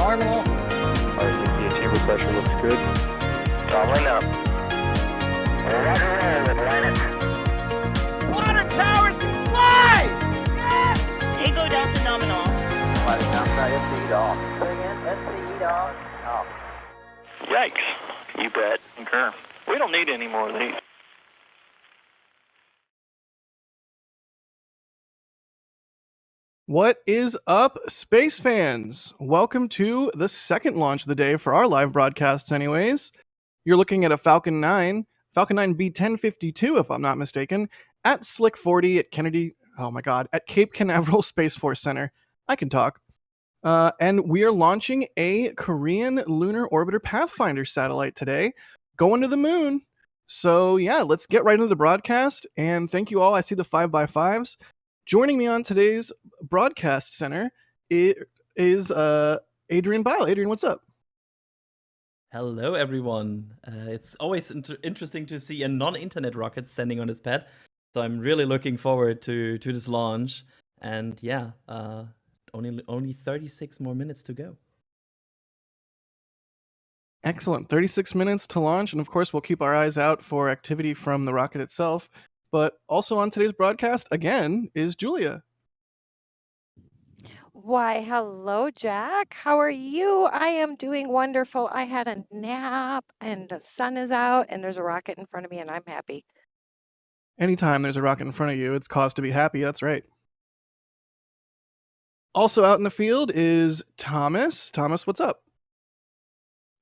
Terminal. RCP chamber pressure looks good. Toggling up. Roger roll with Atlantis. Water towers can fly! Yeah! Echo Delta nominal. Sliding outside SCE off. Say again, SCE off. Off. Yikes. You bet. Concur. We don't need any more of these. What is up, space fans? Welcome to the second launch of the day for our live broadcasts anyways. You're looking at a Falcon 9 B1052 if I'm not mistaken, at Slick 40 at at Cape Canaveral Space Force Center. I can talk. And we are launching a Korean Lunar Orbiter Pathfinder satellite today, going to the moon. So yeah, let's get right into the broadcast, and thank you all. I see the 5x5s. Joining me on today's broadcast center is Adrian Bile. Adrian, what's up? Hello, everyone. It's always interesting to see a non-internet rocket standing on its pad. So I'm really looking forward to this launch. And yeah, only 36 more minutes to go. Excellent. 36 minutes to launch. And of course, we'll keep our eyes out for activity from the rocket itself. But also on today's broadcast, again, is Julia. Why, hello, Jack. How are you? I am doing wonderful. I had a nap and the sun is out and there's a rocket in front of me and I'm happy. Anytime there's a rocket in front of you, it's cause to be happy. That's right. Also out in the field is Thomas. Thomas, what's up?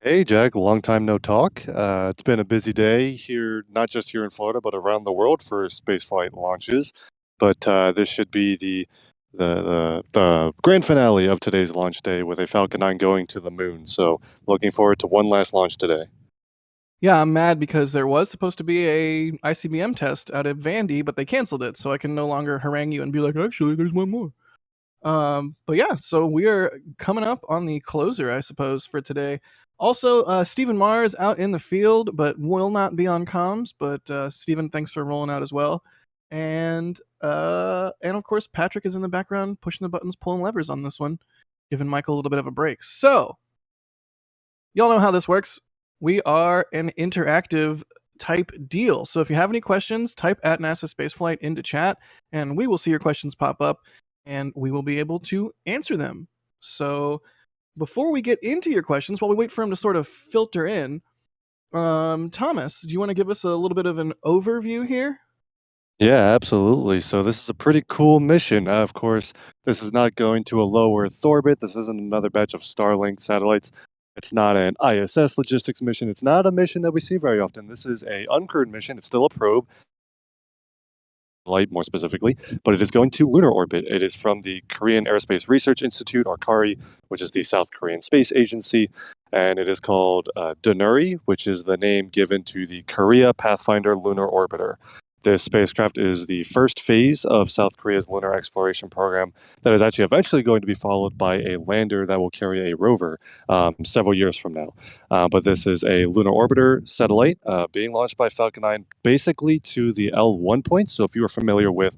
Hey, Jack, long time no talk. It's been a busy day here, not just here in Florida, but around the world for spaceflight launches. But this should be the grand finale of today's launch day with a Falcon 9 going to the moon. So looking forward to one last launch today. Yeah, I'm mad because there was supposed to be a ICBM test out of Vandy, but they canceled it, so I can no longer harangue you and be like, actually, there's one more. But yeah, so we are coming up on the closer, I suppose, for today. Also, Stephen Mars out in the field, but will not be on comms. But Stephen, thanks for rolling out as well. And of course, Patrick is in the background pushing the buttons, pulling levers on this one, giving Michael a little bit of a break. So, y'all know how this works. We are an interactive type deal. So if you have any questions, type at NASASpaceflight into chat, and we will see your questions pop up, and we will be able to answer them. So before we get into your questions, while we wait for him to sort of filter in, Thomas, do you want to give us a little bit of an overview here? Yeah, absolutely. So this is a pretty cool mission. Of course, this is not going to a low Earth orbit. This isn't another batch of Starlink satellites. It's not an ISS logistics mission. It's not a mission that we see very often. This is an uncrewed mission. It's still a probe. Light more specifically, but it is going to lunar orbit. It is from the Korea Aerospace Research Institute, or KARI, which is the South Korean space agency, and it is called Danuri, which is the name given to the Korea Pathfinder Lunar Orbiter. This spacecraft is the first phase of South Korea's lunar exploration program that is actually eventually going to be followed by a lander that will carry a rover several years from now. But this is a lunar orbiter satellite being launched by Falcon 9 basically to the L1 point. So if you are familiar with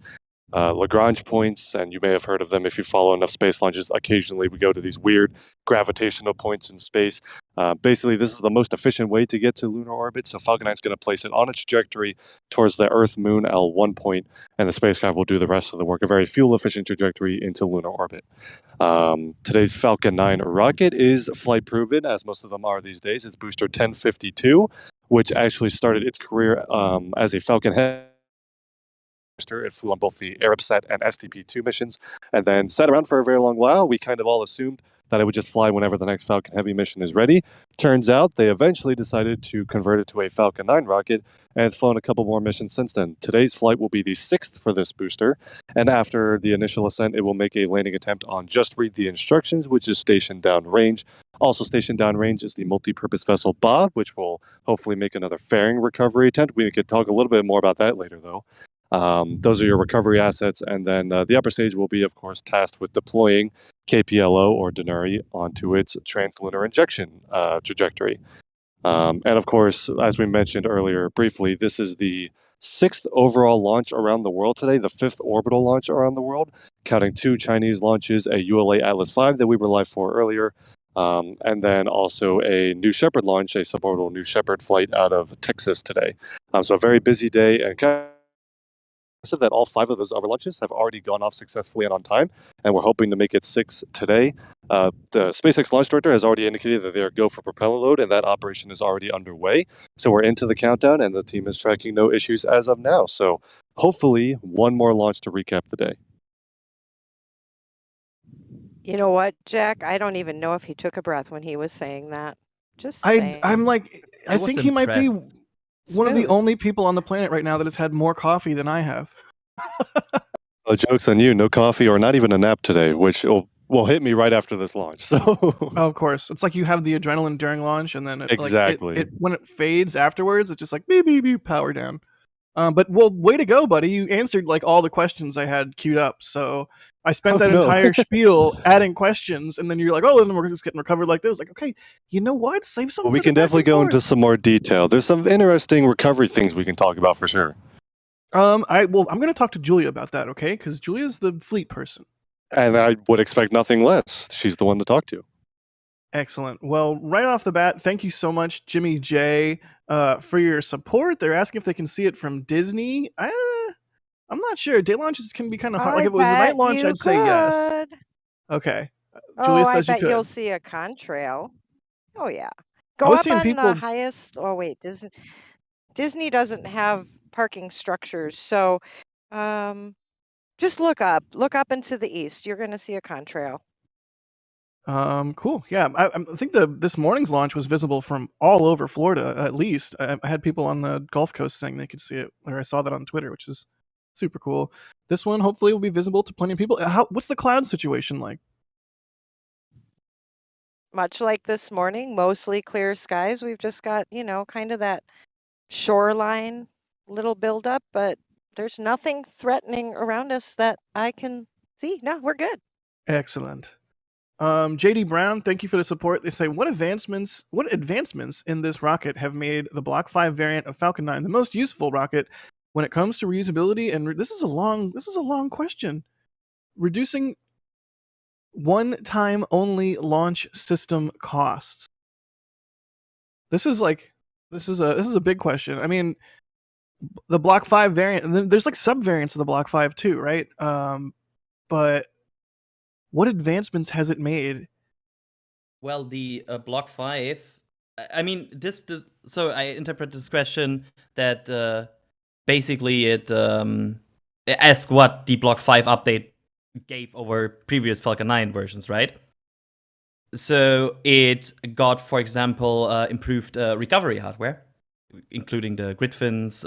Lagrange points, and you may have heard of them if you follow enough space launches, occasionally we go to these weird gravitational points in space. Basically, this is the most efficient way to get to lunar orbit, so Falcon 9 is going to place it on its trajectory towards the Earth-Moon L1 point, and the spacecraft will do the rest of the work, a very fuel-efficient trajectory into lunar orbit. Today's Falcon 9 rocket is flight-proven, as most of them are these days. It's booster 1052, which actually started its career as a Falcon Heavy. It flew on both the Arabsat and STP-2 missions, and then sat around for a very long while. We kind of all assumed that it would just fly whenever the next Falcon Heavy mission is ready. Turns out they eventually decided to convert it to a Falcon 9 rocket, and it's flown a couple more missions since then. Today's flight will be the 6th for this booster, and after the initial ascent, it will make a landing attempt on Just Read the Instructions, which is stationed downrange. Also stationed downrange is the multi-purpose vessel Bob, which will hopefully make another fairing recovery attempt. We could talk a little bit more about that later, though. Those are your recovery assets, and then the upper stage will be, of course, tasked with deploying KPLO, or Danuri, onto its translunar injection trajectory. And of course, as we mentioned earlier briefly, this is the 6th overall launch around the world today, the 5th orbital launch around the world, counting 2 Chinese launches, a ULA Atlas V that we were live for earlier, And then also a New Shepard launch, a suborbital New Shepard flight out of Texas today. So a very busy day, and that all 5 of those other launches have already gone off successfully and on time, and we're hoping to make it 6 today. The SpaceX launch director has already indicated that they're go for propeller load, and that operation is already underway. So we're into the countdown, and the team is tracking no issues as of now. So hopefully, one more launch to recap the day. You know what, Jack? I don't even know if he took a breath when he was saying that. Just saying. I'm like, I was think he might be impressed. one of the Smooth. only people on the planet right now that has had more coffee than I have. Joke's on you, no coffee or not even a nap today, which will hit me right after this launch. So Of course, it's like you have the adrenaline during launch, and then Exactly. it when it fades afterwards, it's just like beep beep beep, power down. But well, way to go, buddy! You answered like all the questions I had queued up. So I spent that no. entire spiel adding questions, and then you're like, "Oh, and then we're just getting recovered like this." Like, okay, you know what? Save some. Well, we for the can back definitely and go forth. into some more detail. There's some interesting recovery things we can talk about for sure. I'm going to talk to Julia about that, okay? Because Julia's the fleet person. And I would expect nothing less. She's the one to talk to. Excellent. Well, right off the bat, thank you so much, Jimmy J, for your support. They're asking if they can see it from Disney. I'm not sure. Day launches can be kind of hard. Like if it was a night launch, I'd say yes. Okay. Julia I says you bet could. you'll see a contrail. Oh yeah. I Go was up seeing on people- the highest. Oh wait, Disney doesn't have parking structures, so just look up into the east. You're going to see a contrail. Cool. Yeah, I think this morning's launch was visible from all over Florida. At least I had people on the Gulf Coast saying they could see it, or I saw that on Twitter, which is super cool. This one hopefully will be visible to plenty of people. What's the cloud situation like? Much like this morning, mostly clear skies. We've just got, kind of that shoreline little buildup, but there's nothing threatening around us that I can see. No, we're good. Excellent. JD Brown, thank you for the support. They say, what advancements in this rocket have made the Block 5 variant of Falcon 9 the most useful rocket when it comes to reusability? And this is a long question. Reducing one-time only launch system costs. This is a big question. I mean, the Block 5 variant, there's like sub-variants of the Block 5 too, right? But what advancements has it made? Well, the Block 5, I mean, so I interpret this question that basically it asks what the Block 5 update gave over previous Falcon 9 versions, right? So it got, for example, improved recovery hardware, including the grid fins.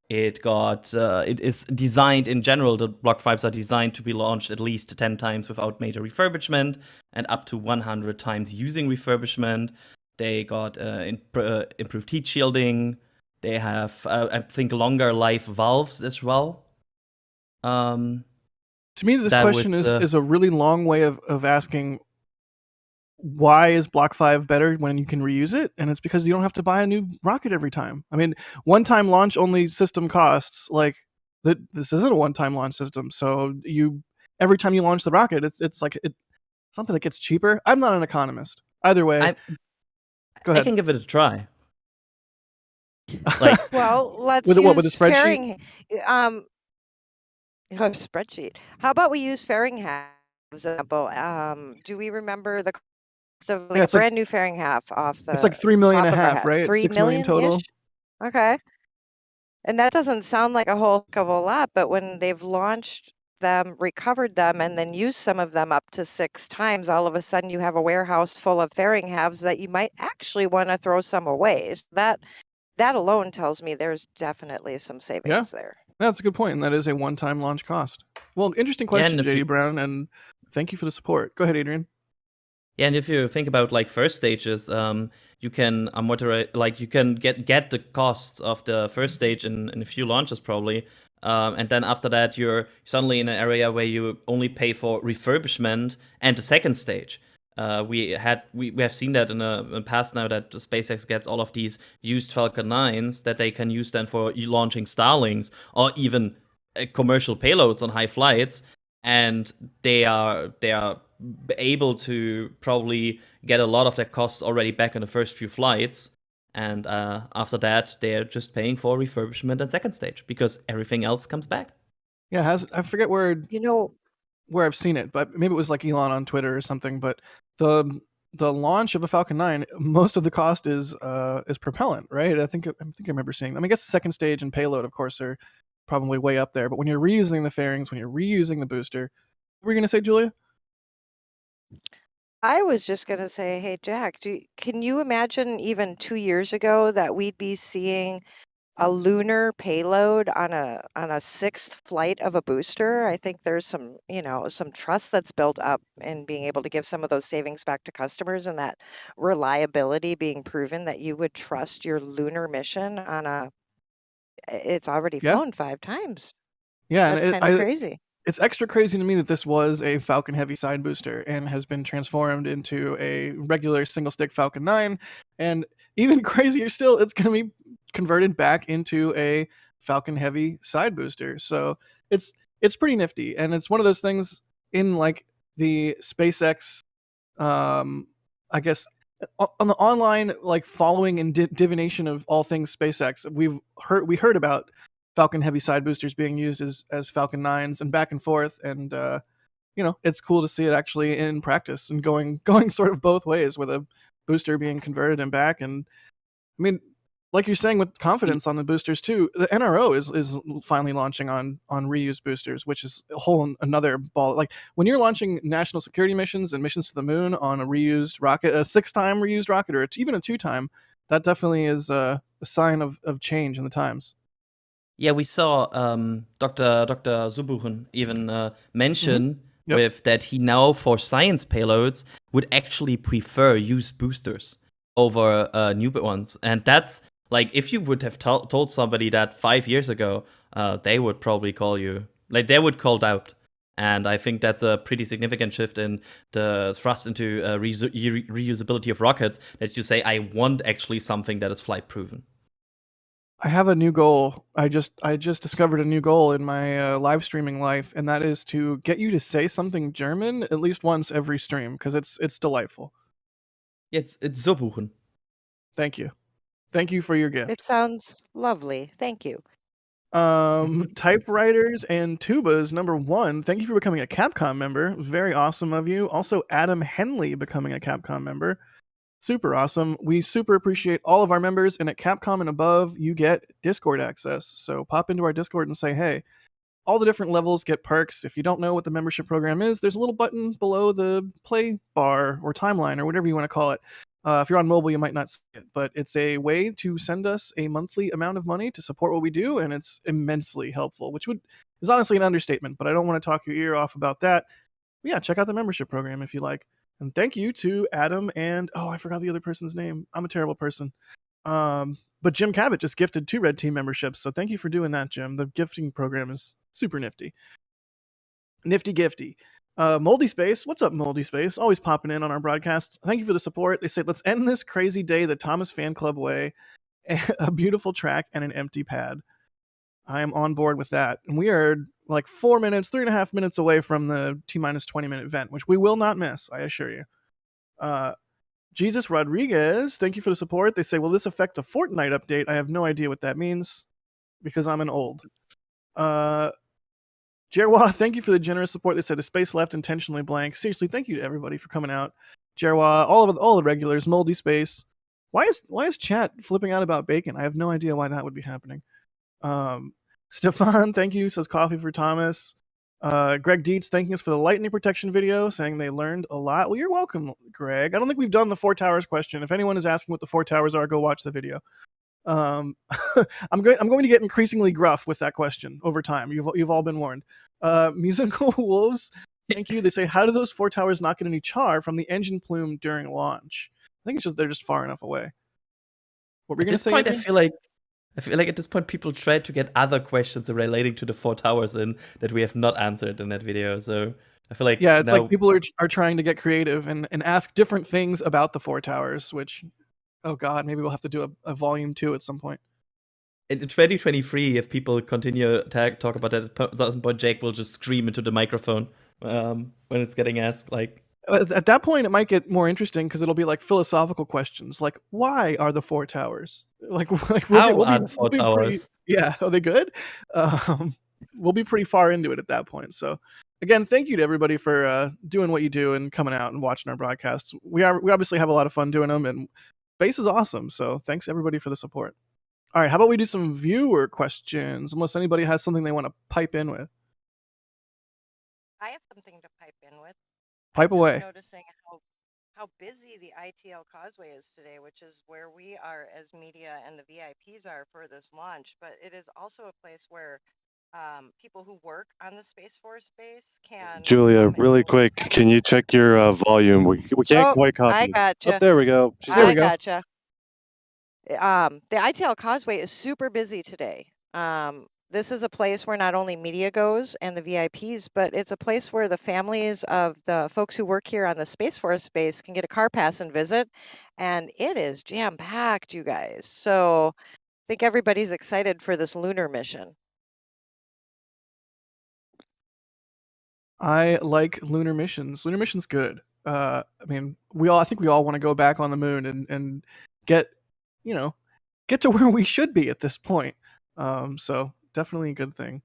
It is designed in general, the Block 5s are designed to be launched at least 10 times without major refurbishment and up to 100 times using refurbishment. They got improved heat shielding. They have, I think, longer life valves as well. To me, this question is a really long way of asking why is Block 5 better when you can reuse it? And it's because you don't have to buy a new rocket every time. I mean, one-time launch only system costs, like, this isn't a one-time launch system, so every time you launch the rocket, it's something that gets cheaper. I'm not an economist. Either way, go ahead. I can give it a try. Well, let's with use a spreadsheet? Spreadsheet. How about we use Fahrenheit as an example? Do we remember the cost of a brand new Fahrenheit off the? It's like $3.5 million, right? 3 million total. Okay, and that doesn't sound like a whole heck of a lot, but when they've launched them, recovered them, and then used some of them up to 6 times, all of a sudden you have a warehouse full of Fahrenheits that you might actually want to throw some away. So that alone tells me there's definitely some savings there. That's a good point, and that is a one-time launch cost. Well, interesting question, JD Brown, and thank you for the support. Go ahead, Adrian. Yeah, and if you think about like first stages, you can amortize, you can get the costs of the first stage in a few launches probably, and then after that you're suddenly in an area where you only pay for refurbishment and the second stage. We have seen that in the past now that SpaceX gets all of these used Falcon 9s that they can use then for launching Starlings or even commercial payloads on high flights. and they are able to probably get a lot of their costs already back in the first few flights. And after that, they're just paying for refurbishment and second stage because everything else comes back. Yeah, I forget where You know, I've seen it, but maybe it was like Elon on Twitter or something. But the launch of a Falcon 9, most of the cost is propellant, right? I think I remember seeing. I mean, I guess the second stage and payload, of course, are probably way up there. But when you're reusing the fairings, when you're reusing the booster, what were you gonna say, Julia? I was just going to say, hey, Jack, can you imagine even 2 years ago that we'd be seeing a lunar payload on a sixth flight of a booster? I think there's some trust that's built up in being able to give some of those savings back to customers, and that reliability being proven that you would trust your lunar mission it's already Yeah, flown 5 times. yeah, and That's kind of crazy. it's extra crazy to me that this was a Falcon Heavy side booster and has been transformed into a regular single stick Falcon 9. And even crazier still, it's going to be converted back into a Falcon Heavy side booster. So it's pretty nifty. And it's one of those things in like the SpaceX, I guess, on the online like following and divination of all things SpaceX, we heard about Falcon Heavy side boosters being used as Falcon 9s and back and forth, and it's cool to see it actually in practice and going sort of both ways with a booster being converted and back. And I mean, like you're saying with confidence on the boosters too, the NRO is finally launching on reused boosters, which is a whole another ball. Like when you're launching national security missions and missions to the moon on a reused rocket, a 6-time reused rocket, or even a 2-time, that definitely is a sign of change in the times. Yeah, we saw Dr. Zubuchen even mention Yep. with that he now for science payloads would actually prefer used boosters over new ones, and that's like if you would have told somebody that 5 years ago, they would probably call you like they would call doubt. And I think that's a pretty significant shift in the thrust into reusability of rockets, that you say I want actually something that is flight proven. I have a new goal. I just discovered a new goal in my live streaming life, and that is to get you to say something German at least once every stream because it's delightful. It's Zubuchen. Thank you for your gift. It sounds lovely. Thank you. Typewriters and tubas #1. Thank you for becoming a Capcom member. Very awesome of you. Also, Adam Henley becoming a Capcom member. Super awesome. We super appreciate all of our members, and at Capcom and above, you get Discord access. So pop into our Discord and say, hey, all the different levels get perks. If you don't know what the membership program is, there's a little button below the play bar or timeline or whatever you want to call it. If you're on mobile, you might not see it, but it's a way to send us a monthly amount of money to support what we do, and it's immensely helpful, which is honestly an understatement, but I don't want to talk your ear off about that. But yeah, check out the membership program if you like. And thank you to Adam and I forgot the other person's name. I'm a terrible person. But Jim Cabot just gifted 2 Red Team memberships, so thank you for doing that, Jim. The gifting program is super nifty. Nifty gifty. Moldy Space, what's up, Moldy Space? Always popping in on our broadcasts. Thank you for the support. They say, let's end this crazy day the Thomas Fan Club way. A beautiful track and an empty pad. I am on board with that. And we are like 3.5 minutes away from the T-minus 20-minute event, which we will not miss, I assure you. Jesus Rodriguez, thank you for the support. They say, will this affect the Fortnite update? I have no idea what that means because I'm an old. Jerwa, thank you for the generous support. They said the space left intentionally blank. Seriously, thank you to everybody for coming out. Jerwa, all the regulars, Moldy Space. Why is chat flipping out about bacon? I have no idea why that would be happening. Stefan, thank you, says coffee for Thomas. Greg Dietz thanking us for the lightning protection video, saying they learned a lot. Well, you're welcome, Greg. I don't think we've done the 4 towers question. If anyone is asking what the 4 towers are, go watch the video. I'm going to get increasingly gruff with that question over time. You've all been warned. Musical Wolves, thank you. They say, how do those 4 towers not get any char from the engine plume during launch? I think they're just far enough away. What were you going to say? Point, I feel like at this point people try to get other questions relating to the 4 towers in that we have not answered in that video. So I feel like it's like people are trying to get creative and ask different things about the 4 towers, which, oh god, maybe we'll have to do a volume 2 at some point. in 2023, if people continue to talk about that, 1000-point Jake will just scream into the microphone when it's getting asked. Like, At that point, it might get more interesting because it'll be like philosophical questions, like why are the four towers? Like how are the four pretty, towers? yeah, are they good? We'll be pretty far into it at that point. So, again, thank you to everybody for doing what you do and coming out and watching our broadcasts. We obviously have a lot of fun doing them, and space is awesome. So, thanks everybody for the support. All right, how about we do some viewer questions? Unless anybody has something they want to pipe in with. I have something to pipe in with. Pipe I'm away. just noticing how busy the ITL Causeway is today, which is where we are as media and the VIPs are for this launch. But it is also a place where people who work on the Space Force base can. Julia, really quick, can you check your volume? We can't quite copy. I gotcha. Oh, there we go. There we go. Gotcha. The ITL Causeway is super busy today. This is a place where not only media goes and the VIPs, but it's a place where the families of the folks who work here on the Space Force base can get a car pass and visit. And it is jam-packed, you guys. So I think everybody's excited for this lunar mission. I like lunar missions. Lunar mission's good. I mean, I think we all want to go back on the moon and get to where we should be at this point. So definitely a good thing.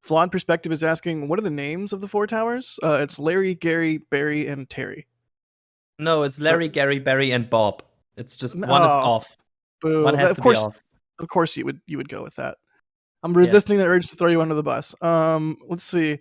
Flawed Perspective is asking, what are the names of the four towers? It's Larry, Gary, Barry, and Terry. No, it's Larry, Gary, Barry, and Bob. It's just one is off. Boo. One has to be off. Of course you would go with that. I'm resisting the urge to throw you under the bus. Let's see.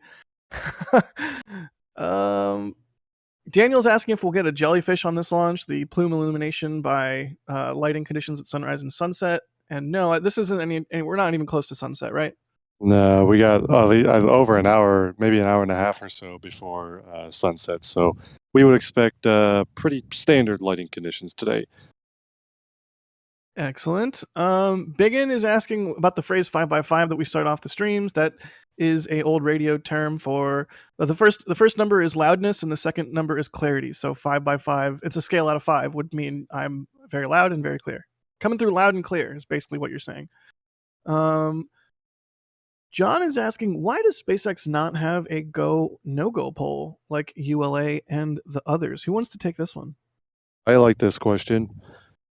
Daniel's asking if we'll get a jellyfish on this launch, the plume illumination by lighting conditions at sunrise and sunset. And no, this isn't any we're not even close to sunset, right? No, we got over an hour, maybe an hour and a half or so before sunset. So we would expect pretty standard lighting conditions today. Excellent. Biggin is asking about the phrase 5x5 that we start off the streams. That is a old radio term for the first number is loudness and the second number is clarity. So 5x5, it's a scale out of 5, would mean I'm very loud and very clear. Coming through loud and clear is basically what you're saying. John is asking, why does SpaceX not have a go no-go poll like ULA and the others? Who wants to take this one? I like this question.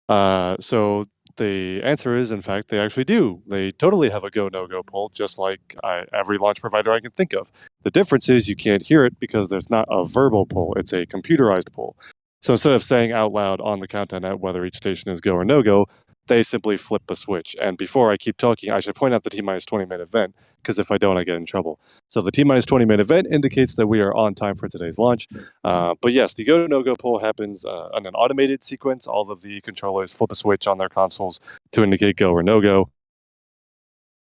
So the answer is, in fact, they actually do. They totally have a go no-go poll, just like every launch provider I can think of. The difference is you can't hear it because there's not a verbal poll. It's a computerized poll. So instead of saying out loud on the countdown net whether each station is go or no-go, they simply flip a switch. And before I keep talking, I should point out the T-minus 20-minute event, because if I don't, I get in trouble. So the T-minus 20-minute event indicates that we are on time for today's launch. But yes, the go to no-go poll happens on an automated sequence. All of the controllers flip a switch on their consoles to indicate go or no-go.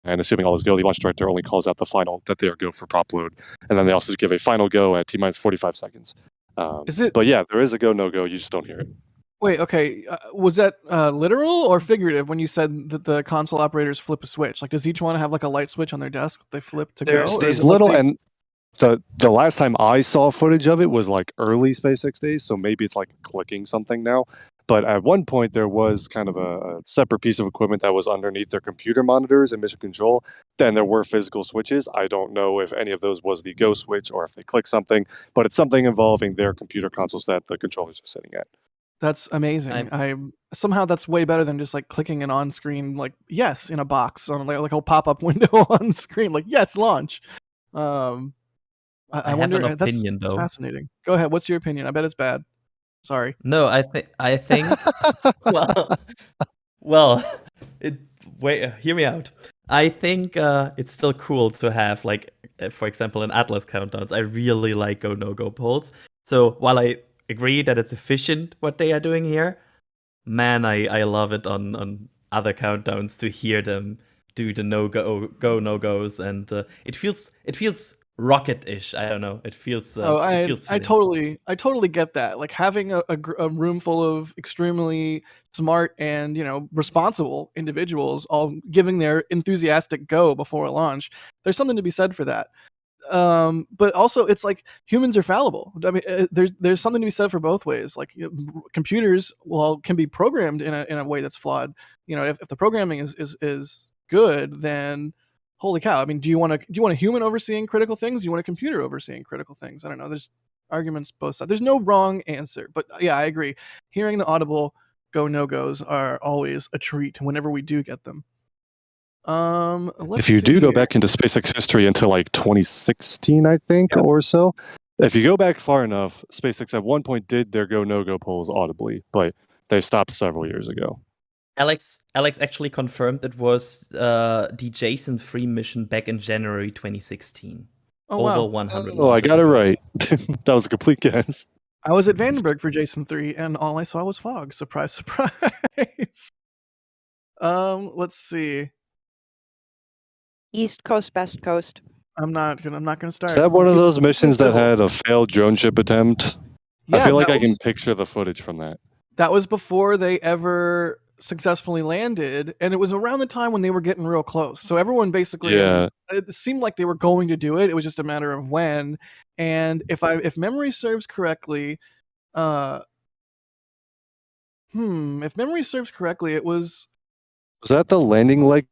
And assuming all is go, the launch director only calls out the final that they are go for prop load. And then they also give a final go at T-minus 45 seconds. But yeah, there is a go no-go, you just don't hear it. Wait, okay. Was that literal or figurative when you said that the console operators flip a switch? Like, does each one have like a light switch on their desk they flip to There's go? these little, and the last time I saw footage of it was like early SpaceX days, so maybe it's like clicking something now. But at one point, there was kind of a separate piece of equipment that was underneath their computer monitors and mission control. Then there were physical switches. I don't know if any of those was the go switch or if they click something, but it's something involving their computer consoles that the controllers are sitting at. That's amazing. Somehow that's way better than just like clicking an on-screen like yes in a box on like a pop-up window on screen like yes launch. I wonder. Have an opinion, that's though. fascinating. Go ahead. What's your opinion? I bet it's bad. Sorry. No, I think. well, hear me out. I think it's still cool to have like, for example, in Atlas countdowns. I really like go no go polls. So while I agree that it's efficient what they are doing here, man, I love it on other countdowns to hear them do the no goes, and it feels rocket-ish. I don't know. It feels. I totally get that. Like having a room full of extremely smart and responsible individuals all giving their enthusiastic go before a launch. There's something to be said for that. But also it's like humans are fallible. I mean, there's something to be said for both ways. Like computers, can be programmed in a way that's flawed. If the programming is good, then holy cow. I mean, do you want a human overseeing critical things? Do you want a computer overseeing critical things? I don't know. There's arguments both sides. There's no wrong answer, but yeah, I agree. Hearing the audible go no goes are always a treat whenever we do get them. If you do go back into SpaceX history into like 2016, I think, or so, if you go back far enough, SpaceX at one point did their go no go polls audibly, but they stopped several years ago. Alex actually confirmed it was the Jason 3 mission back in January 2016. Over 100. Oh, I got it right. That was a complete guess. I was at Vandenberg for Jason 3, and all I saw was fog. Surprise, surprise. Let's see. East Coast, West Coast. I'm not gonna start. Is that one of those missions that had a failed drone ship attempt? Yeah, I feel like I can picture the footage from that. That was before they ever successfully landed, and it was around the time when they were getting real close. So everyone basically, it seemed like they were going to do it. It was just a matter of when. And if memory serves correctly, it was. Was that the landing leg?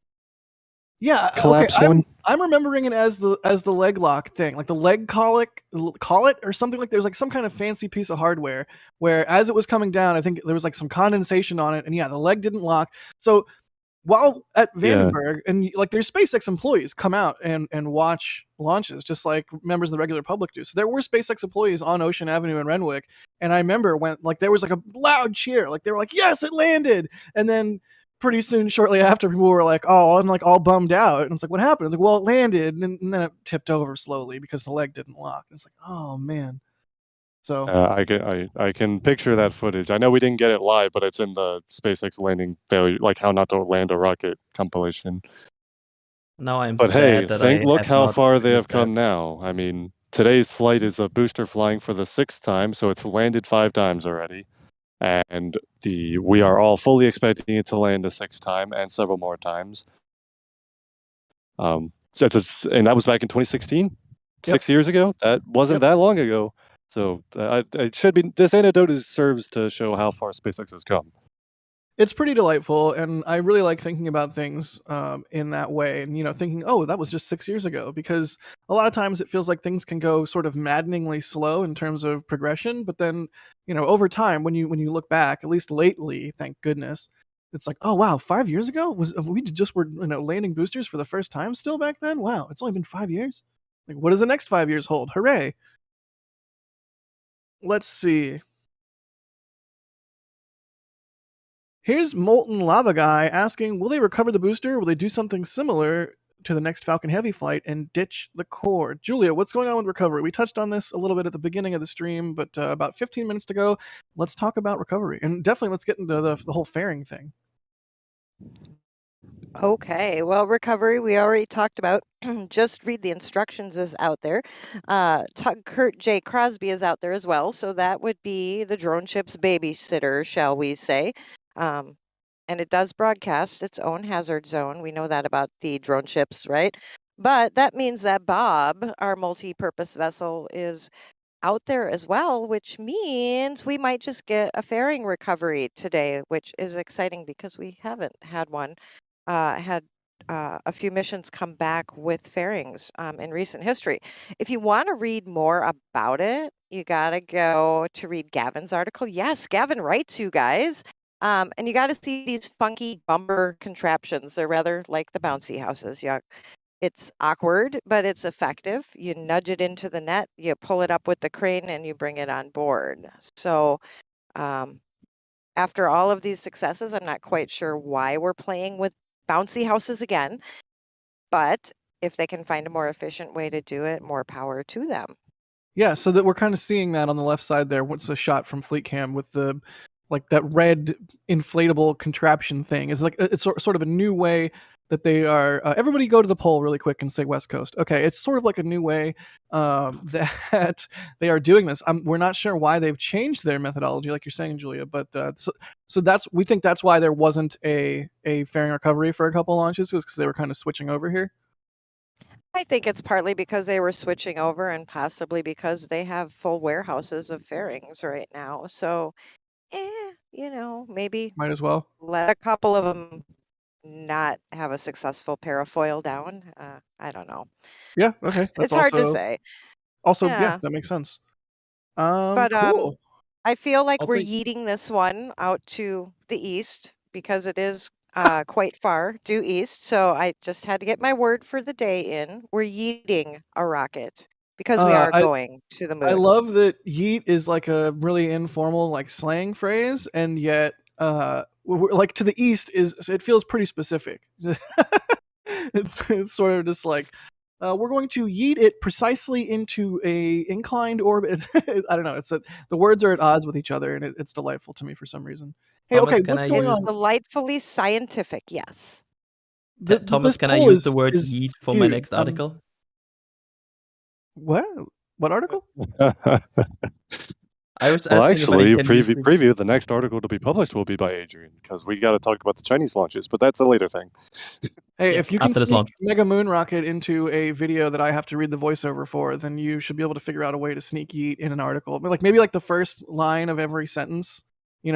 Yeah, collapse one. I'm remembering it as the leg lock thing, like the leg collet or something like. There's like some kind of fancy piece of hardware where, as it was coming down, I think there was like some condensation on it, and the leg didn't lock. So while at Vandenberg, and like there's SpaceX employees come out and watch launches, just like members of the regular public do. So there were SpaceX employees on Ocean Avenue in Renwick, and I remember when like there was like a loud cheer, like they were like, "Yes, it landed!" And then pretty soon, shortly after, people were like, "Oh," I'm like all bummed out, and it's like, "What happened?" It's like, "Well, it landed, and then it tipped over slowly because the leg didn't lock." And it's like, "Oh man." So I can picture that footage. I know we didn't get it live, but it's in the SpaceX landing failure, like how not to land a rocket compilation. Now I'm But sad hey, that look how far they have come now. I mean, today's flight is a booster flying for the 6th time, so it's landed 5 times already. And we are all fully expecting it to land a 6th time and several more times. And that was back in 2016, 6 years ago. That wasn't that long ago. So it should be. This anecdote serves to show how far SpaceX has come. It's pretty delightful, and I really like thinking about things in that way, and thinking, "Oh, that was just 6 years ago," because a lot of times it feels like things can go sort of maddeningly slow in terms of progression, but then over time, when you look back, at least lately, thank goodness, it's like, "Oh wow, 5 years ago we just were landing boosters for the first time still back then? Wow, it's only been 5 years. Like, what does the next 5 years hold? Hooray!" Let's see. Here's Molten Lava Guy asking, will they recover the booster? Will they do something similar to the next Falcon Heavy flight and ditch the core? Julia, what's going on with recovery? We touched on this a little bit at the beginning of the stream, but about 15 minutes to go, let's talk about recovery. And definitely let's get into the whole fairing thing. Okay, well, recovery, we already talked about. Just read the instructions is out there. Kurt J. Crosby is out there as well. So that would be the drone ship's babysitter, shall we say. And it does broadcast its own hazard zone. We know that about the drone ships, right? But that means that Bob, our multi-purpose vessel, is out there as well, which means we might just get a fairing recovery today, which is exciting because we haven't had one. Had a few missions come back with fairings in recent history. If you want to read more about it, you got to go to read Gavin's article. Yes, Gavin writes, you guys. And you got to see these funky bumper contraptions. They're rather like the bouncy houses. It's awkward, but it's effective. You nudge it into the net, you pull it up with the crane, and you bring it on board. So after all of these successes, I'm not quite sure why we're playing with bouncy houses again, but if they can find a more efficient way to do it, more power to them. Yeah, so that we're kind of seeing that on the left side there. What's a shot from Fleet Cam with the that red inflatable contraption thing? Is it's sort of a new way that they are. Everybody go to the poll really quick and say West Coast. Okay, it's sort of like a new way that they are doing this. We're not sure why they've changed their methodology, like you're saying, Julia. But so we think that's why there wasn't a fairing recovery for a couple launches, because they were kind of switching over here. I think it's partly because they were switching over and possibly because they have full warehouses of fairings right now. So, maybe Might as well. let a couple of them not have a successful parafoil down. I don't know. Yeah. Okay. That's It's hard to also say. yeah. Yeah. That makes sense. But Cool. I feel like we're Also, yeeting this one out to the east because it is quite far due east. So I just had to get my word for the day in. We're yeeting a rocket because we are I going to the I moon. love that yeet is like a really informal like slang phrase, and yet like to the east is it feels pretty specific. It's sort of just like we're going to yeet it precisely into a inclined orbit. I don't know. It's the words are at odds with each other, and it's delightful to me for some reason. Hey, Thomas, okay, can what's I going use on? Delightfully scientific, yes. Thomas? This Can I poll use the is word is yeet for my skewed. next article? What? What article? I was Well, asking if I actually, can use the- preview, the next article to be published will be by Adrian, because we got to talk about the Chinese launches, but that's a later thing. Hey, Yeah, if you can after this sneak launch. Mega Moon Rocket into a video that I have to read the voiceover for, then you should be able to figure out a way to sneak yeet in an article. But like maybe like the first line of every sentence,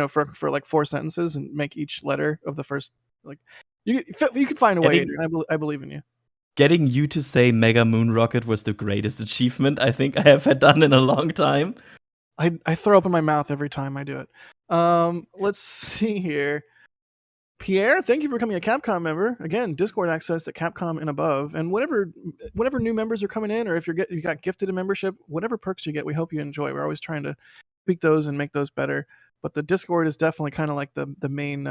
for like 4 sentences, and make each letter of the first like you could find a way, Getting- Adrian. I believe in you. Getting you to say Mega Moon Rocket was the greatest achievement I think I have had done in a long time. I throw up in my mouth every time I do it. Let's see here. Pierre, thank you for becoming a Capcom member. Again, Discord access at Capcom and above. And whenever new members are coming in, or if you got gifted a membership, whatever perks you get, we hope you enjoy. We're always trying to tweak those and make those better. But the Discord is definitely kind of like the main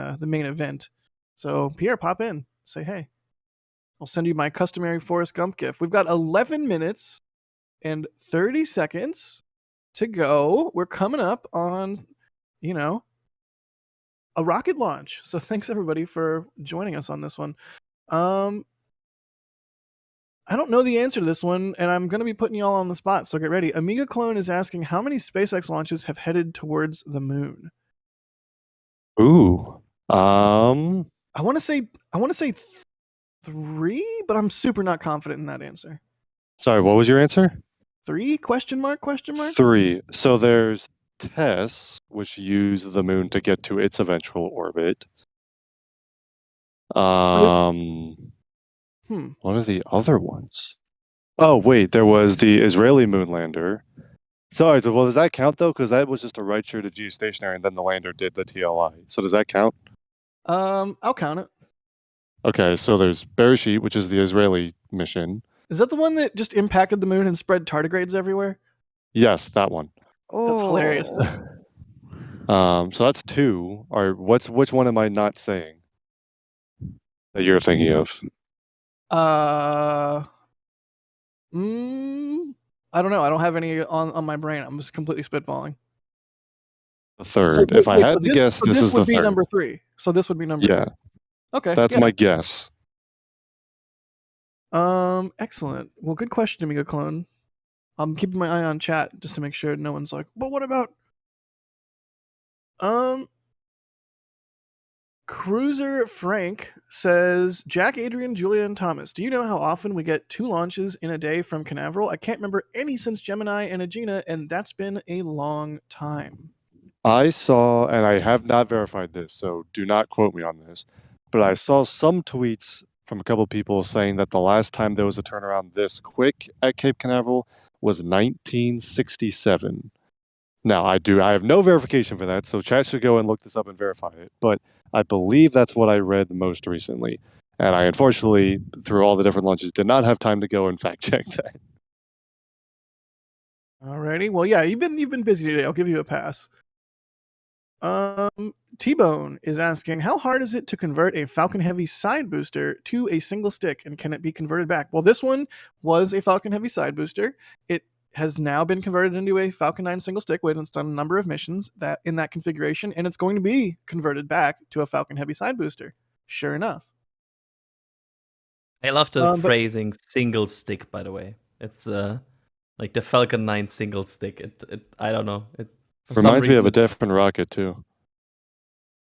event. So Pierre, pop in, say hey. I'll send you my customary Forrest Gump gift. We've got 11 minutes and 30 seconds to go. We're coming up on, a rocket launch. So thanks everybody for joining us on this one. I don't know the answer to this one, and I'm going to be putting you all on the spot, so get ready. Amiga Clone is asking how many SpaceX launches have headed towards the moon. Ooh. I want to say 3, but I'm super not confident in that answer. Sorry, what was your answer? 3? Question mark? 3. So there's TESS, which use the moon to get to its eventual orbit. What are the other ones? Oh, wait, there was the Israeli moon lander. Sorry, well, does that count, though? Because that was just a right shirt to geostationary, and then the lander did the TLI. So does that count? I'll count it. Okay, so there's Bereshit, which is the Israeli mission. Is that the one that just impacted the moon and spread tardigrades everywhere? Yes, that one. That's hilarious. So that's 2. Or which one am I not saying that you're thinking of? I don't know. I don't have any on my brain. I'm just completely spitballing. The third. If I had to guess, this is the would be third. number 3. So this would be number 3. Okay. That's my guess. Excellent. Well, good question, Amiga Clone. I'm keeping my eye on chat just to make sure no one's like, but what about Cruiser Frank says, Jack, Adrian, Julia, and Thomas, do you know how often we get 2 launches in a day from Canaveral? I can't remember any since Gemini and Agena, and that's been a long time. I saw, and I have not verified this, so do not quote me on this, but I saw some tweets from a couple of people saying that the last time there was a turnaround this quick at Cape Canaveral was 1967. Now, I have no verification for that, so chat should go and look this up and verify it, but I believe that's what I read most recently. And I unfortunately, through all the different launches, did not have time to go and fact check that. Alrighty. Well, yeah, you've been busy today. I'll give you a pass. T-Bone is asking, how hard is it to convert a Falcon Heavy side booster to a single stick, and can it be converted back? Well, this one was a Falcon Heavy side booster. It has now been converted into a Falcon 9 single stick when it's done a number of missions that in that configuration, and it's going to be converted back to a Falcon Heavy side booster. Sure enough. I love the phrasing single stick, by the way. It's like the Falcon 9 single stick. It I don't know. It reminds me of a different rocket too.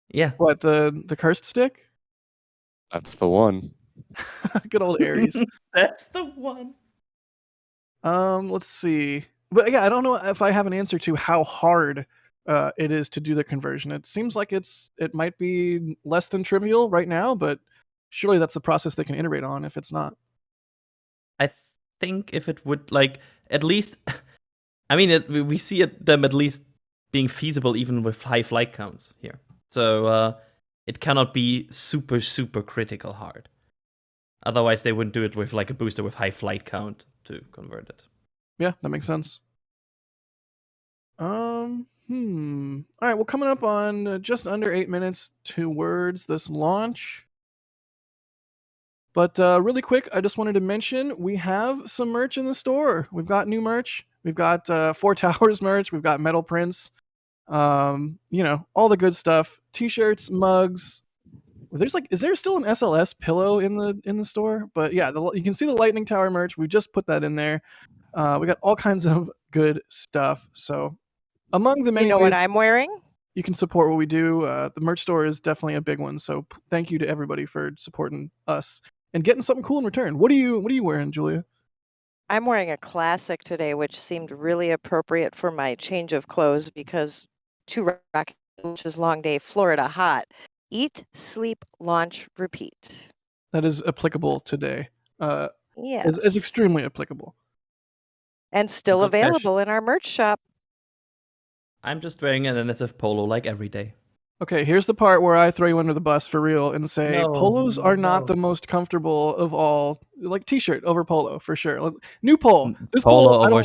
Yeah. What, the cursed stick? That's the one. Good old Aries. That's the one. Let's see. But yeah, I don't know if I have an answer to how hard it is to do the conversion. It seems like it might be less than trivial right now, but surely that's a process they can iterate on if it's not. I think if it would like at least, I mean, we see them at least being feasible even with high flight counts here. So it cannot be super critical hard. Otherwise, they wouldn't do it with like a booster with high flight count to convert it. Yeah, that makes sense. All right, well, coming up on just under 8 minutes towards this launch. But really quick, I just wanted to mention we have some merch in the store. We've got new merch. We've got 4 Towers merch. We've got metal prints. You know, all the good stuff. T-shirts, mugs. Is there still an SLS pillow in the store? But yeah, you can see the Lightning Tower merch. We just put that in there. We got all kinds of good stuff. So among the many You know ways what I'm wearing? you can support what we do, the merch store is definitely a big one. So thank you to everybody for supporting us and getting something cool in return. What are you wearing, Julia? I'm wearing a classic today, which seemed really appropriate for my change of clothes because 2 rocket launches, long day, Florida hot. Eat, sleep, launch, repeat. That is applicable today. Yes. Is extremely applicable. And still Not fashion. available in our merch shop. I'm just wearing an NSF polo like every day. Okay, here's the part where I throw you under the bus for real and say No, polos are not no. the most comfortable of all. Like t-shirt over polo for sure. New poll. This Polo poll, over.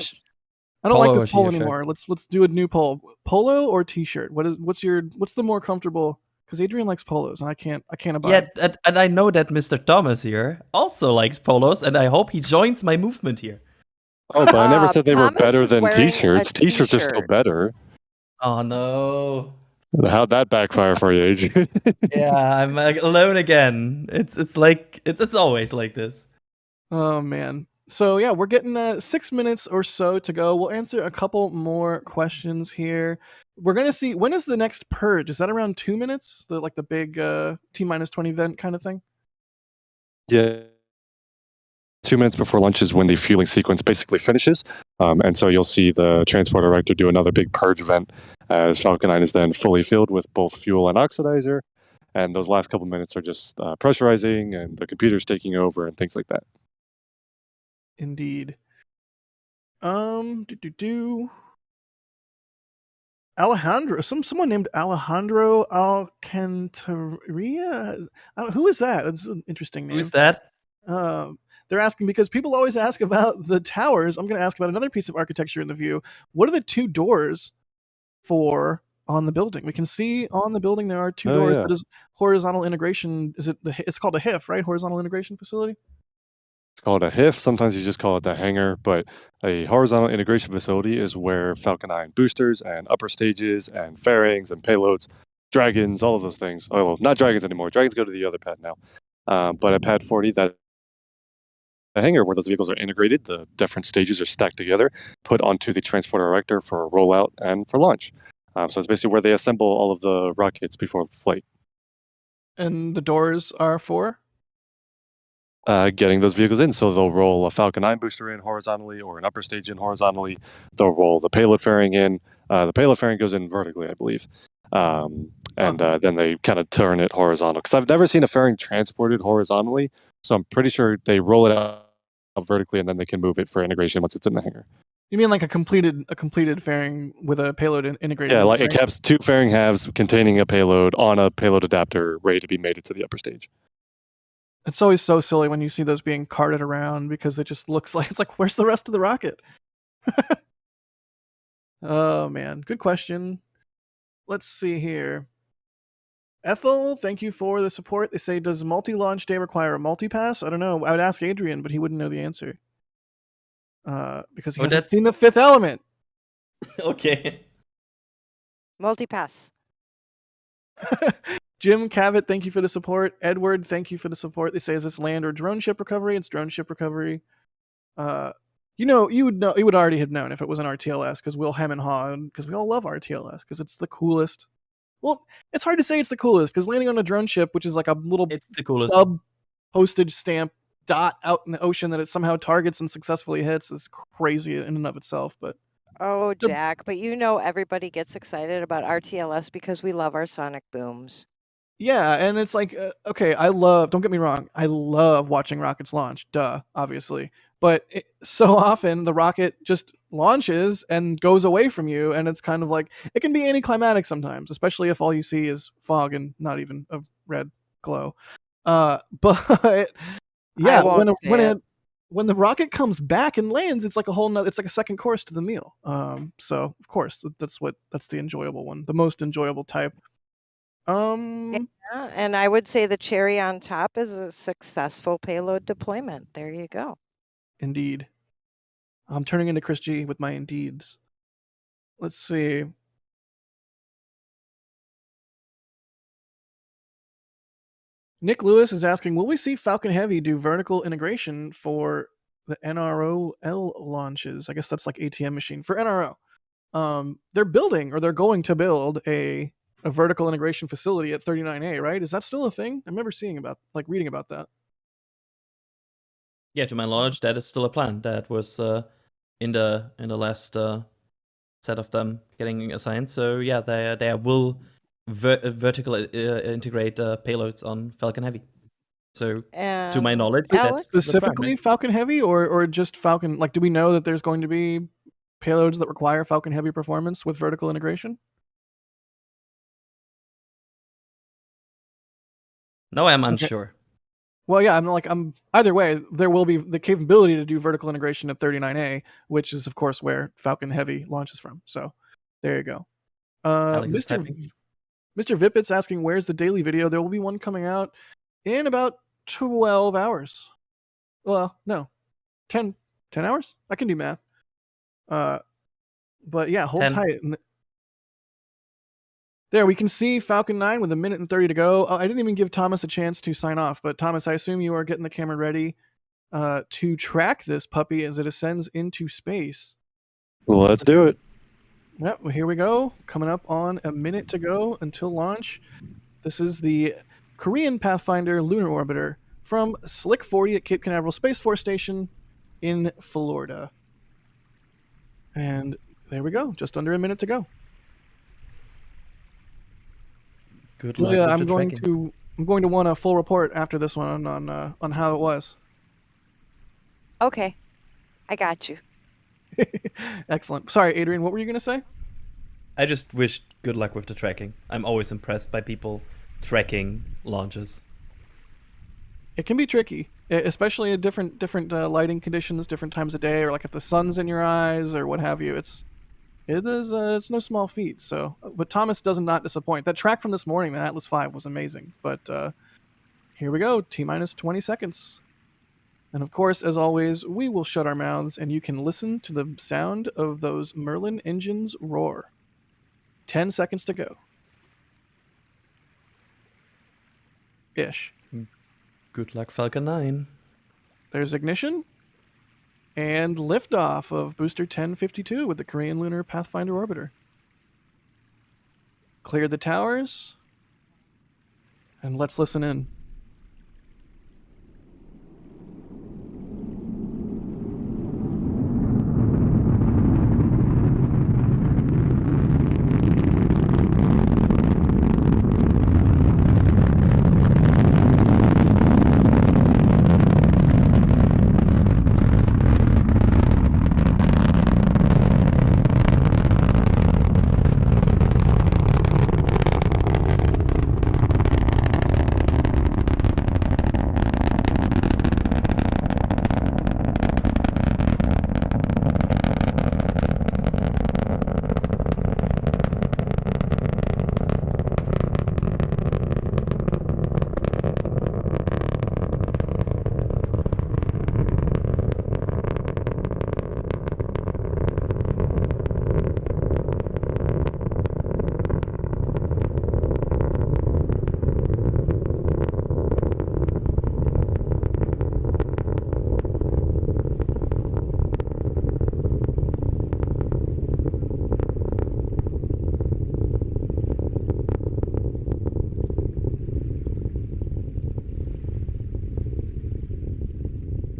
I don't polo like this over poll t-shirt. anymore. Let's do a new poll. Polo or t-shirt? What's the more comfortable? Because Adrian likes polos and I can't abide. Yeah, and I know that Mr. Thomas here also likes polos, and I hope he joins my movement here. Oh, but I never said they were Thomas better is than wearing a t-shirts. T-shirts are still t-shirt. better. Oh no. How'd that backfire for you, Adrian? Yeah, I'm alone again. It's like it's always like this. Oh man. So yeah, we're getting 6 minutes or so to go. We'll answer a couple more questions here. We're gonna see, when is the next purge? Is that around 2 minutes? The big T-20 event kind of thing? Yeah. 2 minutes before lunch is when the fueling sequence basically finishes. And so you'll see the transport director do another big purge event as Falcon 9 is then fully filled with both fuel and oxidizer. And those last couple minutes are just pressurizing and the computer's taking over and things like that. Indeed. Alejandro, someone named Alejandro Alcantara. Who is that? It's an interesting name. Who is that? They're asking because people always ask about the towers. I'm going to ask about another piece of architecture in the view. What are the 2 doors for on the building? We can see on the building there are 2 doors. Yeah. That is horizontal integration. It's called a HIF, right? Horizontal integration facility. It's called a HIF. Sometimes you just call it the hangar, but a horizontal integration facility is where Falcon 9 boosters and upper stages and fairings and payloads, dragons, all of those things. Oh, not dragons anymore. Dragons go to the other pad now. But at pad 40, that a hangar where those vehicles are integrated, the different stages are stacked together, put onto the transporter erector for rollout and for launch. So it's basically where they assemble all of the rockets before flight. And the doors are for? Getting those vehicles in. So they'll roll a Falcon 9 booster in horizontally or an upper stage in horizontally. They'll roll the payload fairing in. The payload fairing goes in vertically, I believe. Then they kind of turn it horizontal. Because I've never seen a fairing transported horizontally. So I'm pretty sure they roll it out vertically and then they can move it for integration once it's in the hangar. You mean like a completed fairing with a payload integrated? Yeah, like right? it caps 2 fairing halves containing a payload on a payload adapter ready to be mated to the upper stage. It's always so silly when you see those being carted around because it just looks like, it's like, where's the rest of the rocket? Oh man, good question. Let's see here. Ethel, thank you for the support. They say, does multi-launch day require a multi-pass? I don't know. I would ask Adrian, but he wouldn't know the answer. Because he hasn't seen The Fifth Element. Okay. Multipass. Jim Cavett, thank you for the support. Edward, thank you for the support. They say, is this land or drone ship recovery? It's drone ship recovery. You would already have known if it was an RTLS, because we'll hem and haw, because we all love RTLS, because it's the coolest. Well, it's hard to say it's the coolest, because landing on a drone ship, which is like a little It's the coolest. postage stamp dot out in the ocean that it somehow targets and successfully hits is crazy in and of itself. But Oh, Jack, but everybody gets excited about RTLS because we love our sonic booms. yeah, and it's like, okay, don't get me wrong, I love watching rockets launch, obviously. But so often the rocket just launches and goes away from you, and it's kind of like, it can be anticlimactic sometimes, especially if all you see is fog and not even a red glow. But yeah, when the rocket comes back and lands, it's like it's like a second course to the meal. So of course that's the enjoyable one, the most enjoyable type. Yeah, and I would say the cherry on top is a successful payload deployment. There you go. Indeed. I'm turning into Chris G with my indeeds. Let's see. Nick Lewis is asking, will we see Falcon Heavy do vertical integration for the NROL launches? I guess that's like ATM machine for NRO. They're building, or they're going to build a vertical integration facility at 39A, right? Is that still a thing? I remember reading about that. Yeah, to my knowledge, that is still a plan. That was in the last set of them getting assigned. So yeah, they will vertical integrate payloads on Falcon Heavy. So to my knowledge, that's specifically Falcon Heavy, or just Falcon. Like, do we know that there's going to be payloads that require Falcon Heavy performance with vertical integration? No, I'm unsure. Okay. Well, yeah, I'm either way, there will be the capability to do vertical integration at 39A, which is of course where Falcon Heavy launches from. So there you go. Mr. Vipit's asking, where's the daily video? There will be one coming out in about 12 hours. Well, no, 10 hours? I can do math. But yeah, hold 10. tight. There, we can see Falcon 9 with 1 minute and 30 to go. I didn't even give Thomas a chance to sign off, but Thomas, I assume you are getting the camera ready to track this puppy as it ascends into space. Well, let's do it. Yep, well, here we go. Coming up on 1 minute to go until launch. This is the Korean Pathfinder Lunar Orbiter from Slick 40 at Cape Canaveral Space Force Station in Florida. And there we go, just under 1 minute to go. Good luck. Yeah, I'm going to want a full report after this one on how it was. Okay, I got you. Excellent. Sorry, Adrian, what were you going to say? I just wished good luck with the tracking. I'm always impressed by people tracking launches. It can be tricky, especially in different lighting conditions, different times of day, or like if the sun's in your eyes or what have you. It's no small feat. So, but Thomas does not disappoint. That track from this morning, the Atlas V, was amazing. But here we go, T-minus 20 seconds. And of course, as always, we will shut our mouths and you can listen to the sound of those Merlin engines roar. 10 seconds to go. Ish. Good luck, Falcon 9. There's ignition. And liftoff of Booster 1052 with the Korean Lunar Pathfinder Orbiter. Clear the towers. And let's listen in.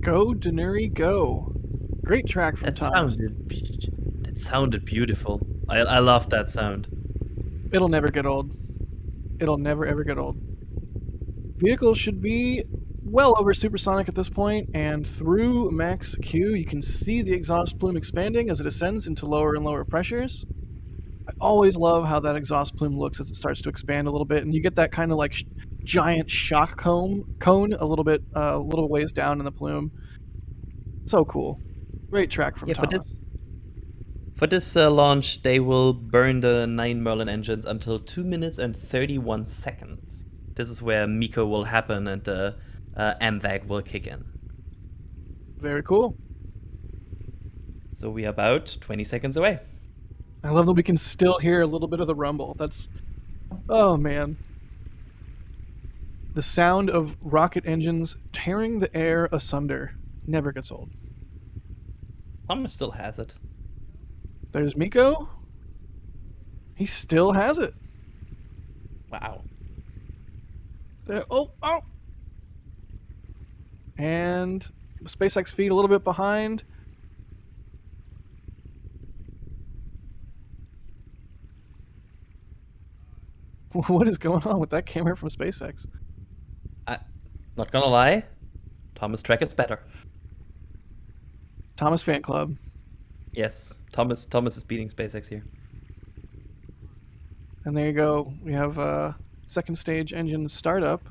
Go, Denuri, go. Great track from That Thomas. sounded beautiful. I love that sound. It'll never get old. It'll never ever get old. Vehicle should be well over supersonic at this point, and through max Q, you can see the exhaust plume expanding as it ascends into lower and lower pressures. I always love how that exhaust plume looks as it starts to expand a little bit, and you get that kind of like giant shock cone a little ways down in the plume. So cool. Great track from Thomas. For this launch, they will burn the 9 Merlin engines until 2 minutes and 31 seconds. This is where MECO will happen and the MVAC will kick in. Very cool. So we are about 20 seconds away. I love that we can still hear a little bit of the rumble. Oh man. The sound of rocket engines tearing the air asunder never gets old. Thomas still has it. There's MECO. He still has it. Wow. There, oh! And the SpaceX feed a little bit behind. What is going on with that camera from SpaceX? Not gonna lie, Thomas' track is better. Thomas Fan Club. Yes, Thomas is beating SpaceX here. And there you go. We have second stage engine startup.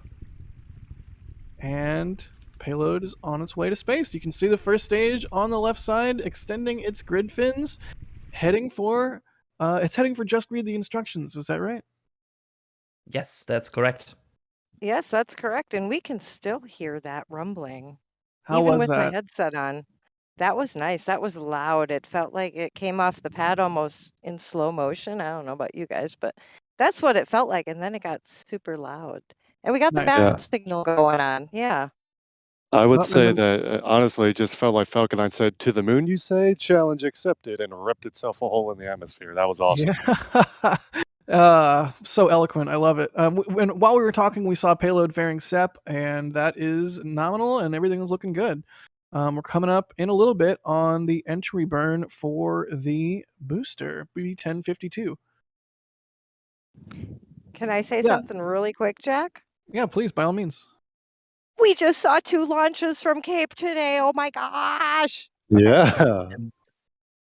And payload is on its way to space. You can see the first stage on the left side extending its grid fins, heading for just read the instructions. Is that right? Yes, that's correct. Yes, that's correct. And we can still hear that rumbling. How Even was with my that? headset on. That was nice. That was loud. It felt like it came off the pad almost in slow motion. I don't know about you guys, but that's what it felt like. And then it got super loud. And we got the Nice. Yeah. bat signal going on. Yeah. I would Well, say remember- that honestly, it just felt like Falcon 9 said, "To the moon, you say? Challenge accepted," and ripped itself a hole in the atmosphere. That was awesome. Yeah. So eloquent. I love it. While we were talking, we saw payload fairing SEP, and that is nominal, and everything was looking good. We're coming up in a little bit on the entry burn for the booster, B1052. Can I say Yeah. something really quick, Jack? Yeah, please, by all means. We just saw 2 launches from Cape today. Oh my gosh. Yeah.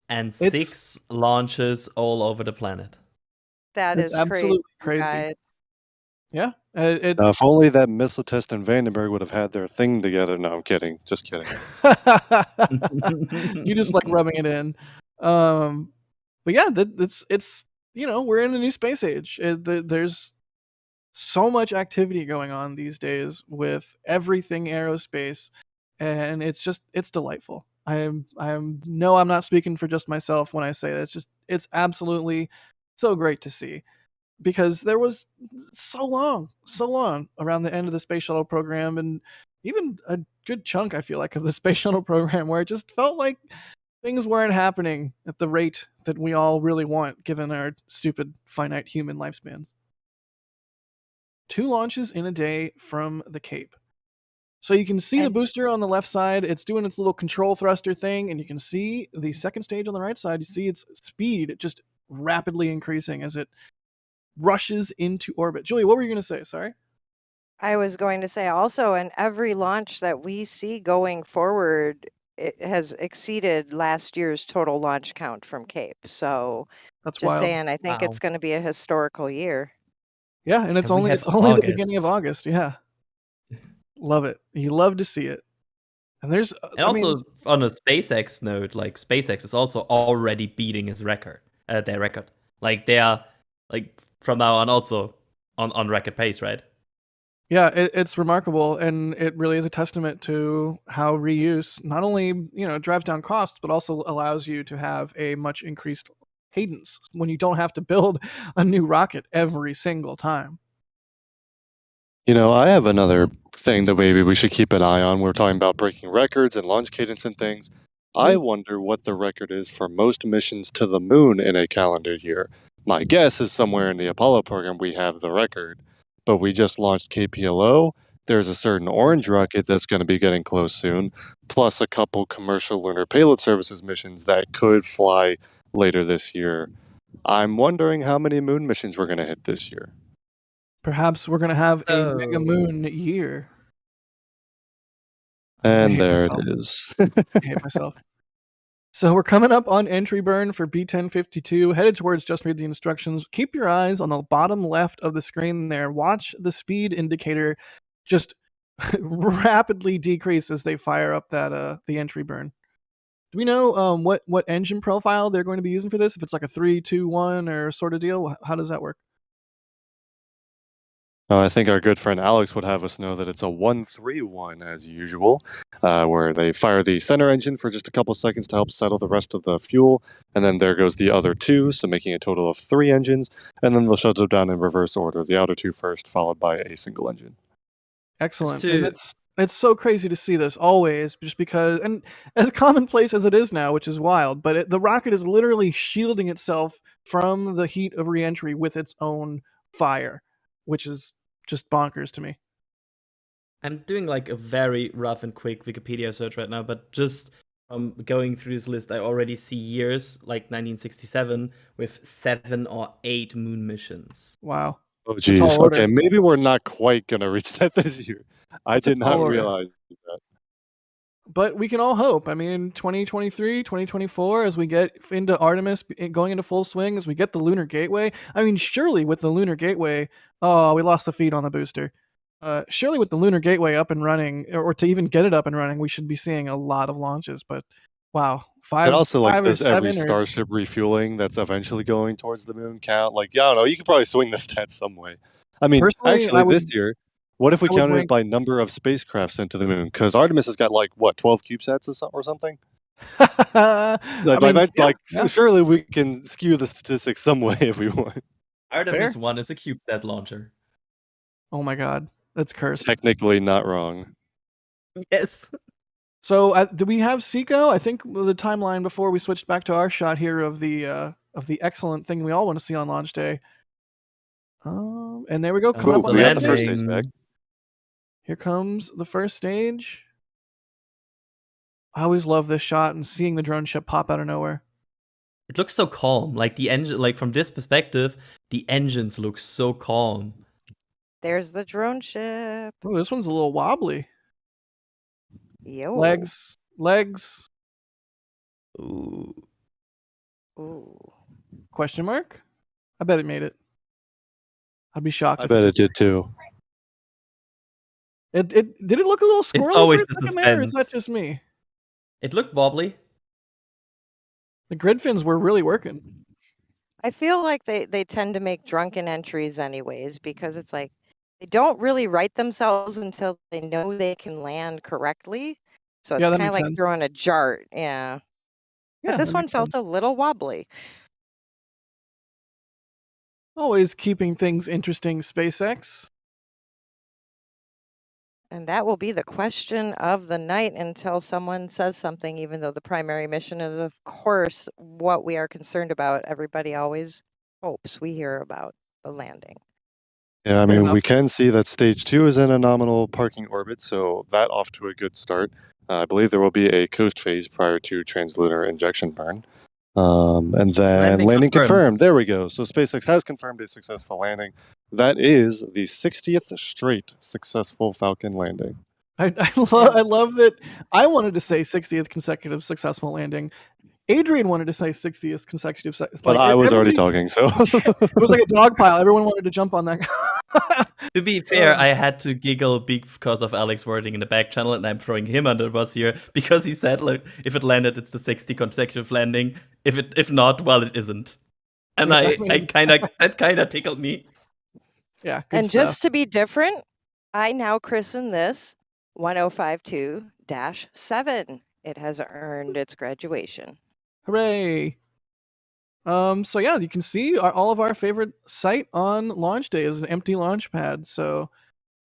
And It's- 6 launches all over the planet. That It's is absolutely crazy. crazy. Guys. Yeah. Now, if only that missile test and Vandenberg would have had their thing together. No, I'm kidding. Just kidding. You just like rubbing it in. But yeah, it's we're in a new space age. There's so much activity going on these days with everything aerospace, and it's delightful. I'm not speaking for just myself when I say that. It's absolutely so great to see, because there was so long around the end of the space shuttle program, and even a good chunk, I feel like, of the space shuttle program, where it just felt like things weren't happening at the rate that we all really want, given our stupid finite human lifespans. 2 launches in a day from the Cape. So you can see the And- booster on the left side. It's doing its little control thruster thing, and you can see the second stage on the right side. You see its speed just rapidly increasing as it rushes into orbit. Julie, what were you going to say? Sorry. I was going to say also, in every launch that we see going forward, it has exceeded last year's total launch count from Cape. So That's just wild. saying, I think Wow. it's going to be a historical year. Yeah, and it's And we only have the beginning of August. Yeah. Love it. You love to see it. And there's And also, on a SpaceX note, like SpaceX is also already beating his record, their record. Like they are, like from now on, also on record pace, right? yeah, it's remarkable, and it really is a testament to how reuse not only drives down costs, but also allows you to have a much increased cadence when you don't have to build a new rocket every single time. I have another thing that maybe we should keep an eye on. We're talking about breaking records and launch cadence and things. I Please. wonder what the record is for most missions to the moon in a calendar year. My guess is somewhere in the Apollo program we have the record, but we just launched KPLO, There's a certain orange rocket that's going to be getting close soon, plus a couple commercial lunar payload services missions that could fly later this year. I'm wondering how many moon missions we're going to hit this year. Perhaps we're gonna have a mega So- moon year. And hate there myself. it is. I hate myself. So we're coming up on entry burn for B1052, headed towards just read the instructions. Keep your eyes on the bottom left of the screen there. Watch the speed indicator just rapidly decrease as they fire up that the entry burn. Do we know what engine profile they're going to be using for this? If it's like a 3, 2, 1 or sort of deal, how does that work? I think our good friend Alex would have us know that it's a 1-3-1 as usual, where they fire the center engine for just a couple seconds to help settle the rest of the fuel, and then there goes the other two, so making a total of 3 engines, and then they'll shut them down in reverse order, the outer two first, followed by a single engine. Excellent. to- And it's so crazy to see this always, just because, and as commonplace as it is now, which is wild, but the rocket is literally shielding itself from the heat of reentry with its own fire, which is just bonkers to me. I'm doing like a very rough and quick Wikipedia search right now, but just from going through this list, I already see years like 1967 with 7 or 8 moon missions. Wow. Oh, a tall geez. order. Okay, maybe we're not quite going to reach that this year. I It's a did not tall order. realize that. But we can all hope. I mean, 2023, 2024, as we get into Artemis going into full swing, as we get the Lunar Gateway. I mean, surely with the Lunar Gateway, oh, we lost the feed on the booster. Surely with the Lunar Gateway up and running, or to even get it up and running, we should be seeing a lot of launches. But wow, And also, like, 5 or does every 7 or Starship refueling that's eventually going towards the moon count? Like, yeah, I don't know. You could probably swing the stats some way. I mean, Personally, actually, I would- this year, what if we I would counted rank- it by number of spacecraft sent to the moon? Because Artemis has got, like, what, 12 CubeSats or something? I mean, yeah, So yeah. surely we can skew the statistics some way if we want. Artemis 1 is a CubeSat launcher. Oh my god, that's cursed. Technically not wrong. Yes. So, do we have Seco? I think the timeline before we switched back to our shot here of the excellent thing we all want to see on launch day. And there we go. Coming up on we got that the first day. stage back. Here comes the first stage. I always love this shot and seeing the drone ship pop out of nowhere. It looks so calm. Like the engine, like from this perspective, the engines look so calm. There's the drone ship. Oh, this one's a little wobbly. Yo. Legs. Ooh. Ooh. Question mark? I bet it made it. I'd be shocked. I if bet it did too. It did it look a little squirrely always for a the second there, or is that suspense. just me? It looked wobbly. The grid fins were really working. I feel like they tend to make drunken entries anyways, because it's like they don't really write themselves until they know they can land correctly. So it's Yeah, that kind of makes like sense. throwing a jart. Yeah. Yeah, But this that one makes felt sense. a little wobbly. Always keeping things interesting, SpaceX. And that will be the question of the night until someone says something, even though the primary mission is, of course, what we are concerned about. Everybody always hopes we hear about the landing. Yeah, I Fair mean, enough. we can see that stage 2 is in a nominal parking orbit, so that off to a good start. I believe there will be a coast phase prior to translunar injection burn. And then Landing landing confirmed. confirmed. There we go. So SpaceX has confirmed a successful landing. That is the 60th straight successful Falcon landing. I love that. I wanted to say 60th consecutive successful landing. Adrian wanted to say 60th consecutive. But I was already everybody- talking, so. It was like a dog pile. Everyone wanted to jump on that. To be fair, I had to giggle because of Alex wording in the back channel, and I'm throwing him under the bus here because he said, "Look, if it landed, it's the 60 consecutive landing. If not, well, it isn't." And Yeah, I I mean- that kind of tickled me. Yeah, good And stuff. just to be different, I now christen this 1052-7. It has earned its graduation. Hooray! So yeah, you can see all of our favorite site on launch day is an empty launch pad. So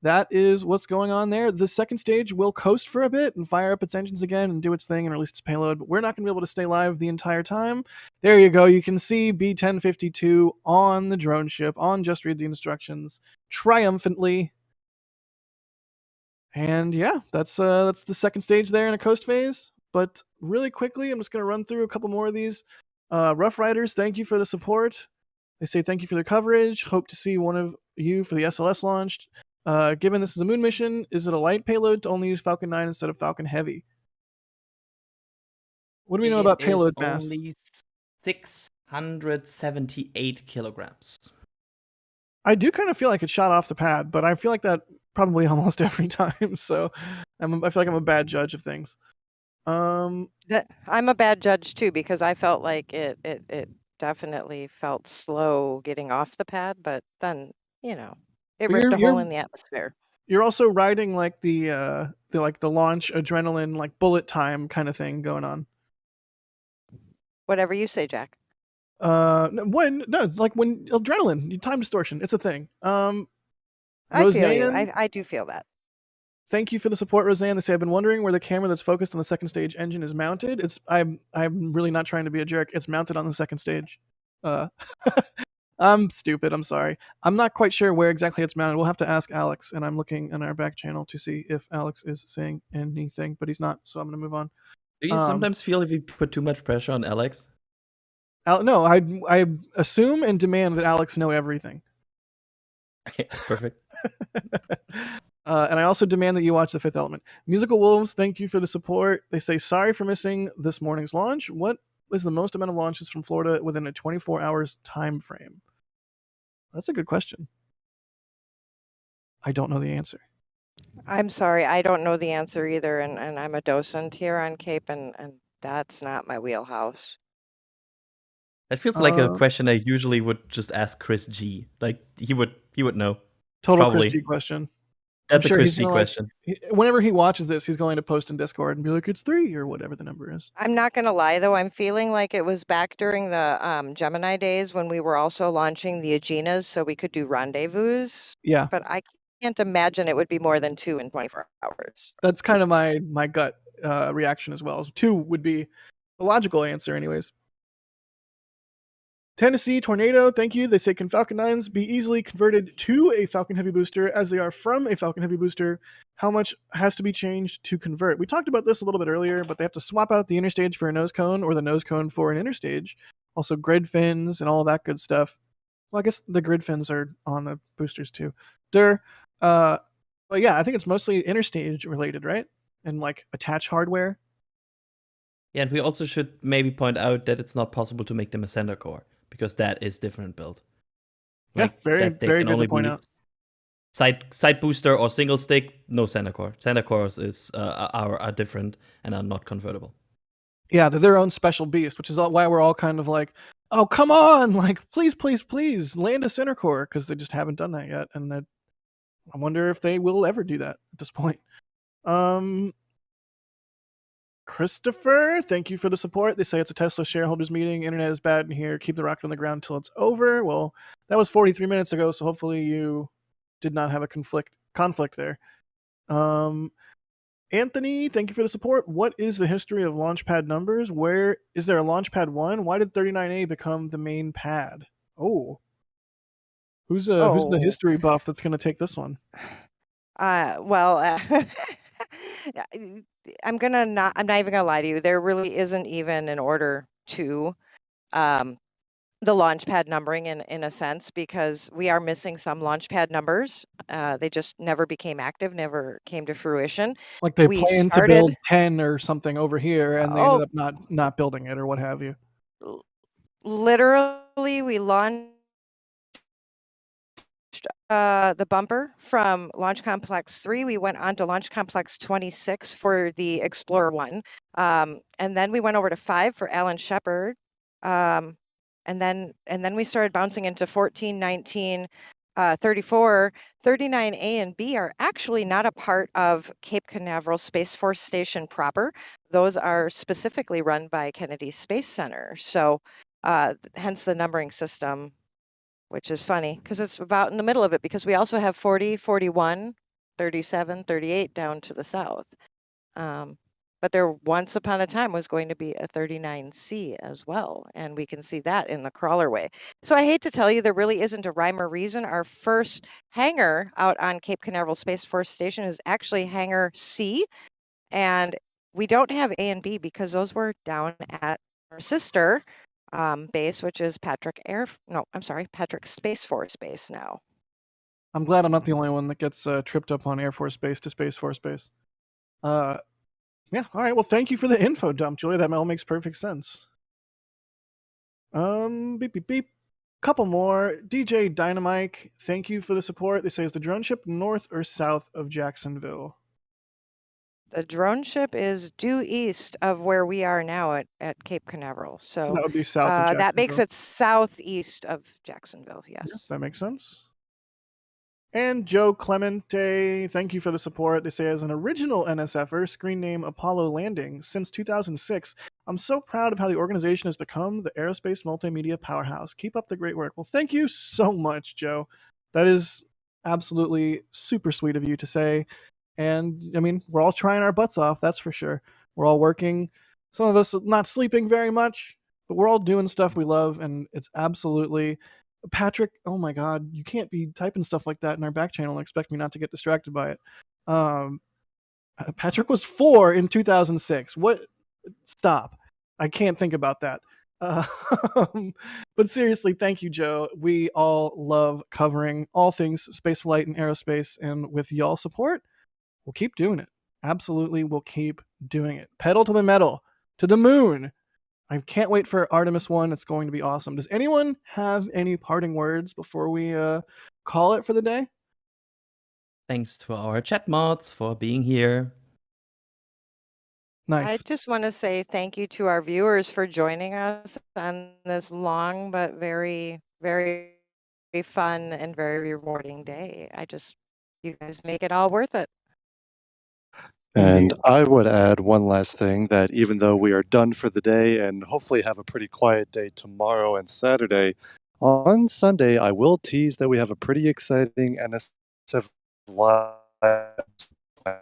that is what's going on there. The second stage will coast for a bit and fire up its engines again and do its thing and release its payload. But we're not going to be able to stay live the entire time. There you go. You can see B1052 on the drone ship on Just Read the Instructions triumphantly. And yeah, that's the second stage there in a coast phase. But really quickly, I'm just going to run through a couple more of these. Rough Riders, thank you for the support. They say thank you for the coverage. Hope to see one of you for the SLS launched. Given this is a moon mission, is it a light payload to only use Falcon 9 instead of Falcon Heavy? What do we know about payload mass? Only 678 kilograms. I do kind of feel like it shot off the pad, but I feel like that probably almost every time. So I feel like I'm a bad judge of things. I'm a bad judge too, because I felt like it definitely felt slow getting off the pad, but then it ripped a hole in the atmosphere. You're also riding like the launch adrenaline, like bullet time kind of thing going on. Whatever you say, Jack. When adrenaline, time distortion, it's a thing. I feel you. I do feel that. Thank you for the support, Roseanne. They say I've been wondering where the camera that's focused on the second stage engine is mounted. I'm really not trying to be a jerk. It's mounted on the second stage. I'm stupid. I'm sorry. I'm not quite sure where exactly it's mounted. We'll have to ask Alex, and I'm looking in our back channel to see if Alex is saying anything, but he's not. So I'm gonna move on. Do you sometimes feel if you put too much pressure on Alex? No, I assume and demand that Alex know everything. Okay, perfect. And I also demand that you watch The Fifth Element. Musical Wolves, thank you for the support. They say, sorry for missing this morning's launch. What was the most amount of launches from Florida within a 24 hours time frame? That's a good question. I don't know the answer. I'm sorry, I don't know the answer either, and I'm a docent here on Cape, and that's not my wheelhouse. That feels like a question I usually would just ask Chris G. Like he would know. Total Probably. Chris G question. That's a Chris G question. Whenever he watches this, he's going to post in Discord and be like, it's 3 or whatever the number is. I'm not going to lie, though. I'm feeling like it was back during the Gemini days when we were also launching the Aeginas so we could do rendezvous. Yeah. But I can't imagine it would be more than 2 in 24 hours. That's kind of my gut reaction as well. 2 would be the logical answer anyways. Tennessee Tornado, thank you. They say, can Falcon 9s be easily converted to a Falcon Heavy booster as they are from a Falcon Heavy booster? How much has to be changed to convert? We talked about this a little bit earlier, but they have to swap out the interstage for a nose cone or the nose cone for an interstage. Also grid fins and all that good stuff. Well, I guess the grid fins are on the boosters too. But yeah, I think it's mostly interstage related, right? And like attach hardware. Yeah, and we also should maybe point out that it's not possible to make them a center core, because that is different build. Like, yeah, very good to point out. Side booster or single stick, no center core. Center cores are different and are not convertible. Yeah, they're their own special beast, which is why we're all kind of like, oh, come on, like, please, please, please, land a center core, because they just haven't done that yet, and I wonder if they will ever do that at this point. Christopher, thank you for the support. They say it's a Tesla shareholders meeting. Internet is bad in here. Keep the rocket on the ground till it's over. Well, that was 43 minutes ago, so hopefully you did not have a conflict there. Anthony, thank you for the support. What is the history of launchpad numbers? Where is there a launchpad 1? Why did 39A become the main pad? Oh. Who's the history buff that's going to take this one? I'm not even gonna lie to you. There really isn't even an order to the launchpad numbering in a sense, because we are missing some launchpad numbers. They just never became active, never came to fruition. Like they planned to build 10 or something over here, and they ended up not building it or what have you. Literally, we launched the bumper from Launch Complex 3. We went on to Launch Complex 26 for the Explorer 1. And then we went over to 5 for Alan Shepard. And then we started bouncing into 14, 19, 34. 39A and B are actually not a part of Cape Canaveral Space Force Station proper. Those are specifically run by Kennedy Space Center. So hence the numbering system, which is funny because it's about in the middle of it, because we also have 40, 41, 37, 38 down to the south. But But there once upon a time was going to be a 39C as well, and we can see that in the crawlerway. So I hate to tell you, there really isn't a rhyme or reason. Our first hangar out on Cape Canaveral Space Force Station is actually Hangar C, and we don't have A and B because those were down at our sister base, which is Patrick Space Force Base now. I'm glad I'm not the only one that gets tripped up on Air Force Base to Space Force Base. Yeah, all right. Well, thank you for the info dump, Julia. That all makes perfect sense. Beep, beep, beep. Couple more. DJ Dynamite, thank you for the support. They say, is the drone ship north or south of Jacksonville? The drone ship is due east of where we are now at Cape Canaveral. So That would be south of Jacksonville. that makes it southeast of Jacksonville, yes. Yeah, that makes sense. And Joe Clemente, thank you for the support. They say, as an original NSFer, screen name Apollo Landing, since 2006, I'm so proud of how the organization has become the aerospace multimedia powerhouse. Keep up the great work. Well, thank you so much, Joe. That is absolutely super sweet of you to say. And, I mean, we're all trying our butts off, that's for sure. We're all working. Some of us not sleeping very much, but we're all doing stuff we love, and it's absolutely... Patrick, oh my God, you can't be typing stuff like that in our back channel and expect me not to get distracted by it. Patrick was 4 in 2006. What? Stop. I can't think about that. But seriously, thank you, Joe. We all love covering all things spaceflight and aerospace, and with y'all support, we'll keep doing it. Absolutely, we'll keep doing it. Pedal to the metal, to the moon. I can't wait for Artemis 1. It's going to be awesome. Does anyone have any parting words before we call it for the day? Thanks to our chat mods for being here. Nice. I just want to say thank you to our viewers for joining us on this long but very, very fun and very rewarding day. You guys make it all worth it. And I would add one last thing, that even though we are done for the day and hopefully have a pretty quiet day tomorrow and Saturday, on Sunday I will tease that we have a pretty exciting NSF live,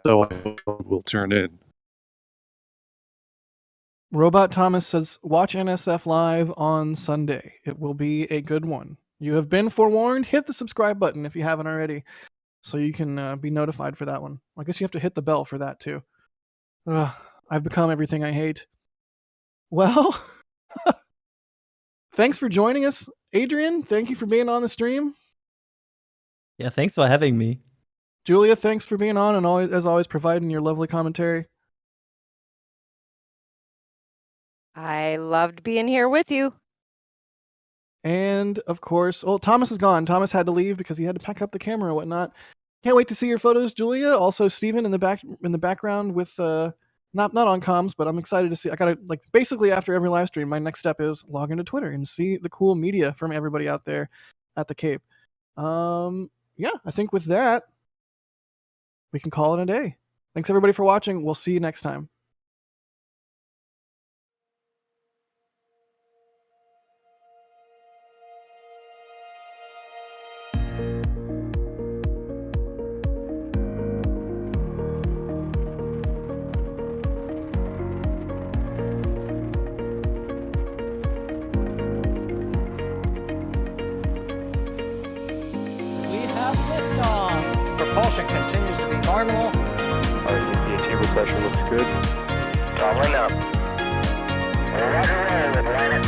so I hope we'll turn in. Robot Thomas says, watch NSF Live on Sunday. It will be a good one. You have been forewarned. Hit the subscribe button if you haven't already, so you can be notified for that one. I guess you have to hit the bell for that too. I've become everything I hate. Well, thanks for joining us, Adrian. Thank you for being on the stream. Yeah, thanks for having me. Julia, thanks for being on and as always providing your lovely commentary. I loved being here with you. And of course, Thomas is gone. Thomas had to leave because he had to pack up the camera and whatnot. Can't wait to see your photos, Julia. Also, Steven in the background with not on comms, but I'm excited to see. I gotta basically after every live stream, my next step is log into Twitter and see the cool media from everybody out there at the Cape. Yeah, I think with that we can call it a day. Thanks everybody for watching. We'll see you next time. Propulsion continues to be normal. Our CPA pressure looks good. Toggling up. Roger, roll, planet.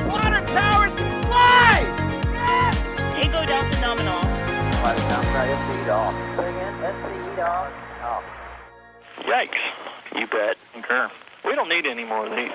Water towers can fly! Yes! Tango Delta nominal. Flight downside, SCE off. Bring in, SCE off. Yikes. You bet. Concur. We don't need any more of these.